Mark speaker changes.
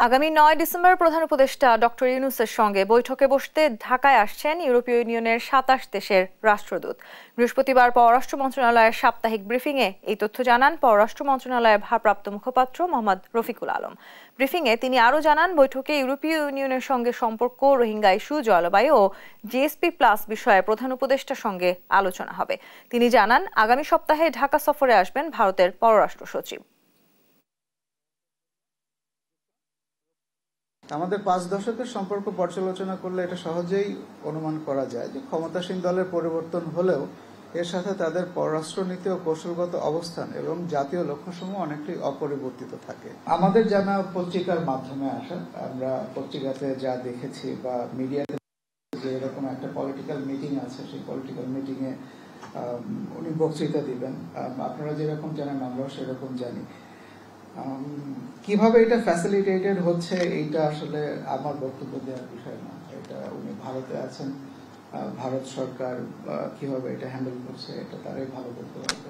Speaker 1: আগামী 9 ডিসেম্বর প্রধান উপদেষ্টা ডক্টর ইউনূসের সঙ্গে বৈঠকে বসতে ঢাকায় আসছেন ইউরোপীয় ইউনিয়নের 27 দেশের রাষ্ট্রদূত। বৃহস্পতিবার পররাষ্ট্র মন্ত্রণালয়ের সাপ্তাহিক ব্রিফিংয়ে এই তথ্য জানান পররাষ্ট্র মন্ত্রণালয়ের ভারপ্রাপ্ত মুখপাত্র মোহাম্মদ রফিকুল আলম। ব্রিফিংয়ে তিনি আরও জানান, বৈঠকে ইউরোপীয় ইউনিয়নের সঙ্গে সম্পর্ক, রোহিঙ্গা ইস্যু, জলবায়ু ও জিএসপি প্লাস বিষয়ে প্রধান উপদেষ্টার সঙ্গে আলোচনা হবে। তিনি জানান, আগামী সপ্তাহে ঢাকা সফরে আসবেন ভারতের পররাষ্ট্র সচিব।
Speaker 2: আমাদের 5 দশকের সম্পর্ক পর্যালোচনা করলে এটা সহজেই অনুমান করা যায় যে ক্ষমতাসীন দলের পরিবর্তন হলেও এর সাথে তাদের পররাষ্ট্রনীতি ও কৌশলগত অবস্থান এবং জাতীয় লক্ষ্যসমূহ অনেকটাই অপরিবর্তিত থাকে। আমাদের জানা পত্রিকার মাধ্যমে আসা, আমরা পত্রিকাতে যা দেখেছি বা মিডিয়াতে যে এরকম একটা পলিটিক্যাল মিটিং আছে, সেই পলিটিক্যাল মিটিংয়ে উনি বক্তৃতা দিবেন। আপনারা যেরকম জানেন আমরাও সেরকম জানি। কিভাবে এটা ফ্যাসিলিটেটেড হচ্ছে এইটা আসলে আমার বক্তব্য দেওয়ার বিষয় না। এটা উনি ভারতে আছেন, ভারত সরকার কিভাবে এটা হ্যান্ডেল করছে এটা তারাই ভালো করতে পারবে।